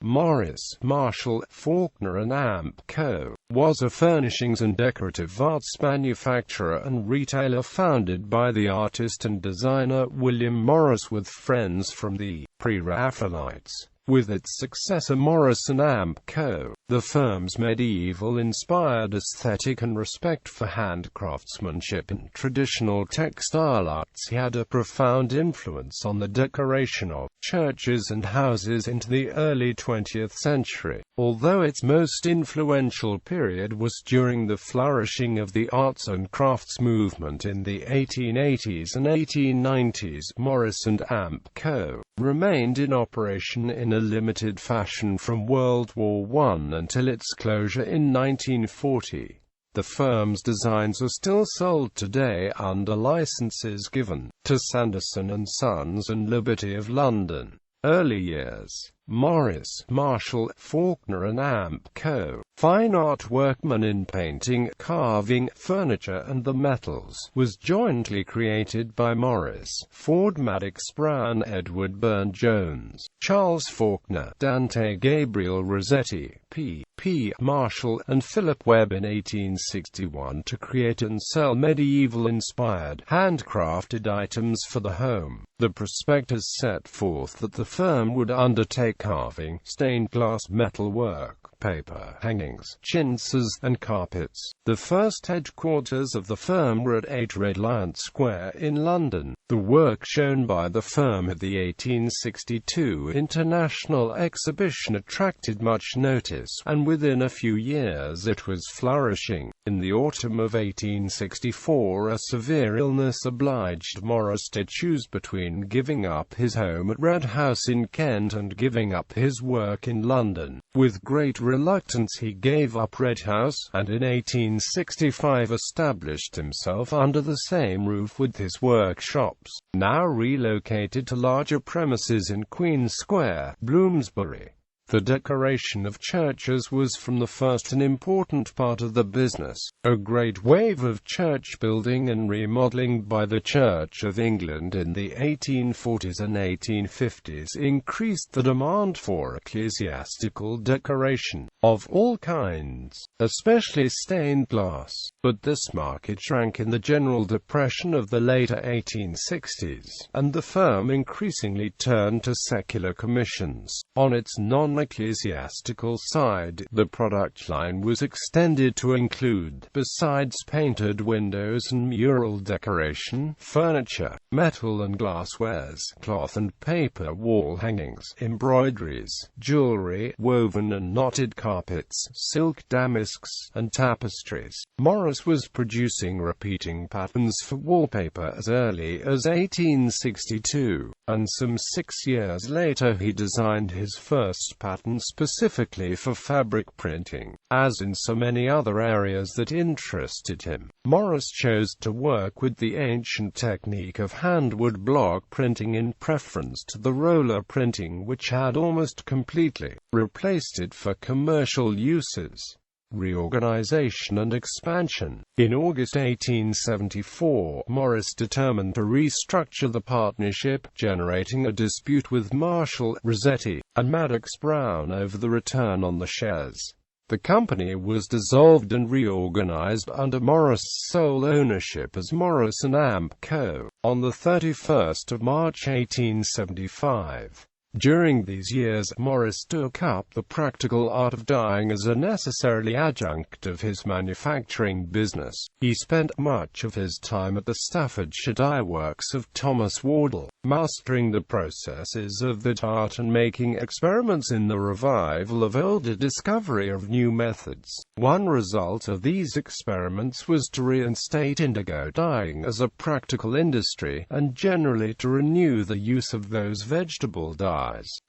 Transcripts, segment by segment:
Morris, Marshall, Faulkner and Amp Co. was a furnishings and decorative arts manufacturer and retailer founded by the artist and designer William Morris with friends from the Pre-Raphaelites. With its successor Morris and Amp Co., the firm's medieval-inspired aesthetic and respect for hand-craftsmanship and traditional textile arts had a profound influence on the decoration of churches and houses into the early 20th century, although its most influential period was during the flourishing of the arts and crafts movement in the 1880s and 1890s. Morris and Amp Co. remained in operation in a limited fashion from World War I until its closure in 1940. The firm's designs are still sold today under licenses given to Sanderson & Sons and Liberty of London. Early years. Morris, Marshall, Faulkner and Amp Co., fine art workman in painting, carving, furniture and the metals, was jointly created by Morris, Ford Madox Brown, Edward Burne-Jones, Charles Faulkner, Dante Gabriel Rossetti, P. Marshall, and Philip Webb in 1861 to create and sell medieval-inspired, handcrafted items for the home. The prospectus set forth that the firm would undertake carving, stained glass metalwork, paper hangings, chintzes, and carpets. The first headquarters of the firm were at 8 Red Lion Square in London. The work shown by the firm at the 1862 International Exhibition attracted much notice, and within a few years it was flourishing. In the autumn of 1864, a severe illness obliged Morris to choose between giving up his home at Red House in Kent and giving up his work in London. With great reluctance he gave up Red House, and in 1865 established himself under the same roof with his workshops, now relocated to larger premises in Queen Square, Bloomsbury. The decoration of churches was from the first an important part of the business. A great wave of church building and remodeling by the Church of England in the 1840s and 1850s increased the demand for ecclesiastical decoration of all kinds, especially stained glass. But this market shrank in the general depression of the later 1860s, and the firm increasingly turned to secular commissions. On its non-ecclesiastical side, the product line was extended to include, besides painted windows and mural decoration, furniture, metal and glasswares, cloth and paper wall hangings, embroideries, jewelry, woven and knotted carpets, silk damasks, and tapestries. Morris was producing repeating patterns for wallpaper as early as 1862, and some 6 years later he designed his first pattern specifically for fabric printing. As in so many other areas that interested him, Morris chose to work with the ancient technique of handwood block printing in preference to the roller printing which had almost completely replaced it for commercial uses. Reorganization and expansion. In August 1874, Morris determined to restructure the partnership, generating a dispute with Marshall, Rossetti, and Madox Brown over the return on the shares. The company was dissolved and reorganized under Morris' sole ownership as Morris and Amp Co. on the 31st of March 1875. During these years, Morris took up the practical art of dyeing as a necessary adjunct of his manufacturing business. He spent much of his time at the Staffordshire dye works of Thomas Wardle, mastering the processes of that art and making experiments in the revival of older discovery of new methods. One result of these experiments was to reinstate indigo dyeing as a practical industry, and generally to renew the use of those vegetable dyes,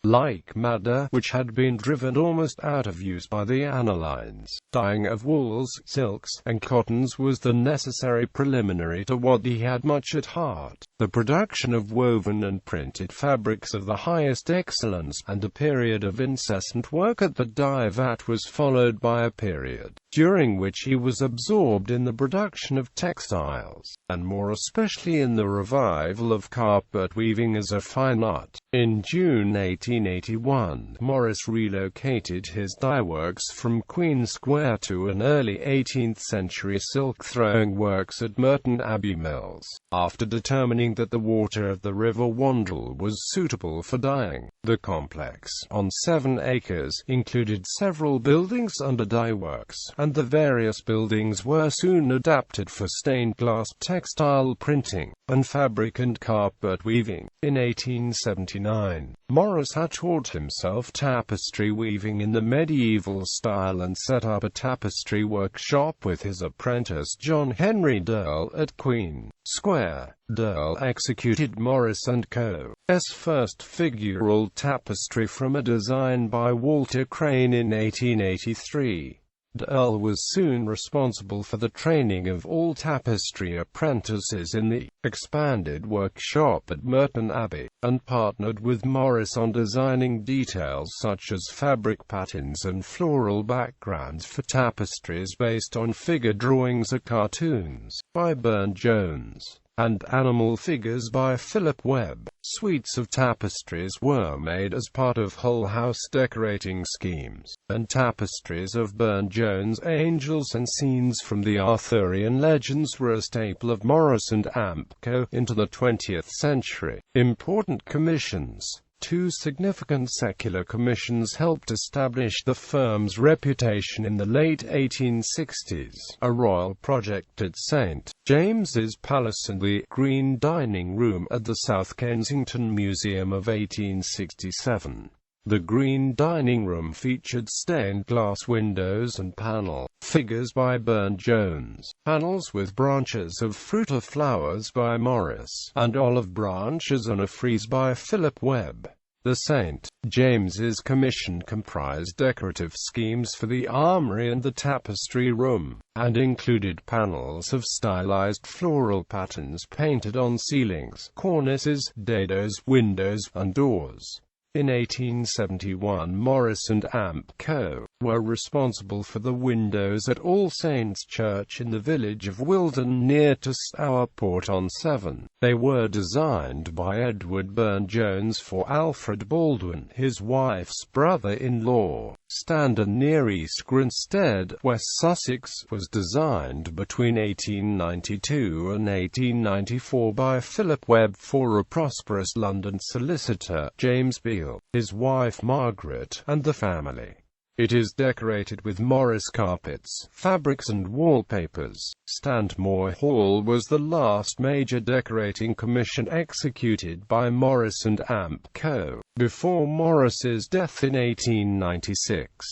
like madder, which had been driven almost out of use by the anilines. Dyeing of wools, silks, and cottons was the necessary preliminary to what he had much at heart, the production of woven and printed fabrics of the highest excellence, and a period of incessant work at the dye vat was followed by a period during which he was absorbed in the production of textiles, and more especially in the revival of carpet weaving as a fine art. In June 1881, Morris relocated his dye works from Queen Square to an early 18th-century silk-throwing works at Merton Abbey Mills, after determining that the water of the River Wandle was suitable for dyeing. The complex, on 7 acres, included several buildings under dye works, and the various buildings were soon adapted for stained glass, textile printing, and fabric and carpet weaving. In 1879, Morris had taught himself tapestry weaving in the medieval style and set up a tapestry workshop with his apprentice John Henry Durrell at Queen Square. Durrell executed Morris & Co.'s first figural tapestry from a design by Walter Crane in 1883. Durrell was soon responsible for the training of all tapestry apprentices in the expanded workshop at Merton Abbey, and partnered with Morris on designing details such as fabric patterns and floral backgrounds for tapestries based on figure drawings or cartoons by Burne-Jones, and animal figures by Philip Webb. Suites of tapestries were made as part of whole house decorating schemes, and tapestries of Burne-Jones' angels and scenes from the Arthurian legends were a staple of Morris & Co. into the 20th century. Important commissions. 2 significant secular commissions helped establish the firm's reputation in the late 1860s, a royal project at St. James's Palace and the Green Dining Room at the South Kensington Museum of 1867. The Green Dining Room featured stained glass windows and panel figures by Burne-Jones, panels with branches of fruit or flowers by Morris, and olive branches on a frieze by Philip Webb. The St. James's Commission comprised decorative schemes for the armory and the tapestry room, and included panels of stylized floral patterns painted on ceilings, cornices, dados, windows, and doors. In 1871, Morris & Co. were responsible for the windows at All Saints' Church in the village of Wilden near to Stourport-on-Severn. They were designed by Edward Burne-Jones for Alfred Baldwin, his wife's brother-in-law. Standon near East Grinstead, West Sussex, was designed between 1892 and 1894 by Philip Webb for a prosperous London solicitor, James Beale, his wife Margaret, and the family. It is decorated with Morris carpets, fabrics and wallpapers. Stanmore Hall was the last major decorating commission executed by Morris & Co. before Morris's death in 1896.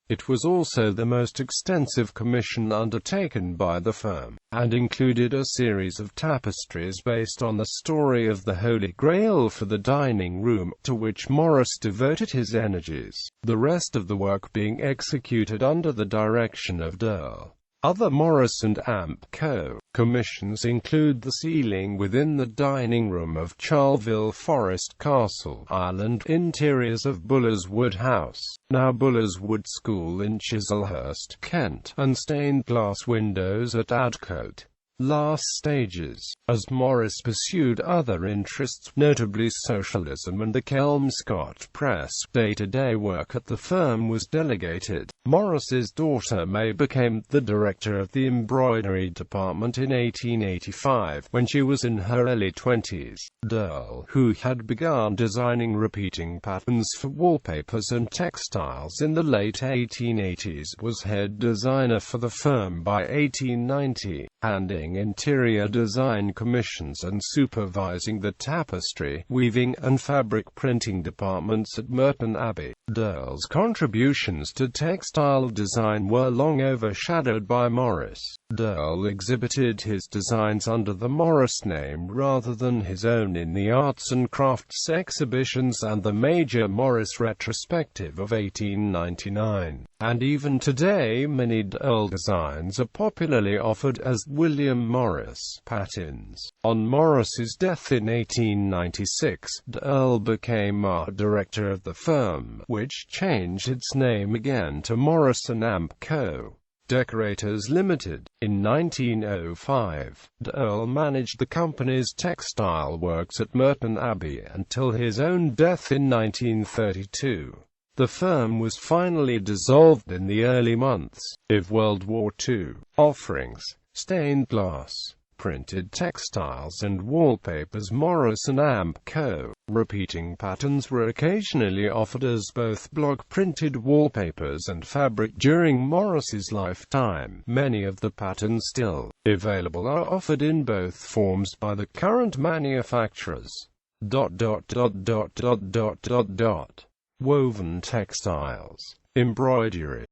It was also the most extensive commission undertaken by the firm, and included a series of tapestries based on the story of the Holy Grail for the dining room, to which Morris devoted his energies, the rest of the work being executed under the direction of Durrell. Other Morris & Co. commissions include the ceiling within the dining room of Charleville Forest Castle, Ireland, interiors of Buller's Wood House, now Buller's Wood School in Chislehurst, Kent, and stained glass windows at Adcote. Last stages. As Morris pursued other interests, notably socialism and the Kelmscott Press, day-to-day work at the firm was delegated. Morris's daughter May became the director of the embroidery department in 1885, when she was in her early 20s. Durrell, who had begun designing repeating patterns for wallpapers and textiles in the late 1880s, was head designer for the firm by 1890, handling interior design commissions and supervising the tapestry, weaving, and fabric printing departments at Merton Abbey. Durrell's contributions to textile design were long overshadowed by Morris. Durrell exhibited his designs under the Morris name rather than his own in the Arts and Crafts exhibitions and the Major Morris retrospective of 1899. And even today many Durrell designs are popularly offered as William Morris patterns. On Morris's death in 1896, Durrell became art director of the firm, which changed its name again to Morris & Co. Decorators Limited. In 1905, Earl managed the company's textile works at Merton Abbey until his own death in 1932. The firm was finally dissolved in the early months of World War II. Offerings: stained glass, printed textiles and wallpapers. Morris and Amp Co. Repeating patterns were occasionally offered as both block-printed wallpapers and fabric during Morris's lifetime. Many of the patterns still available are offered in both forms by the current manufacturers. Woven textiles, embroidery,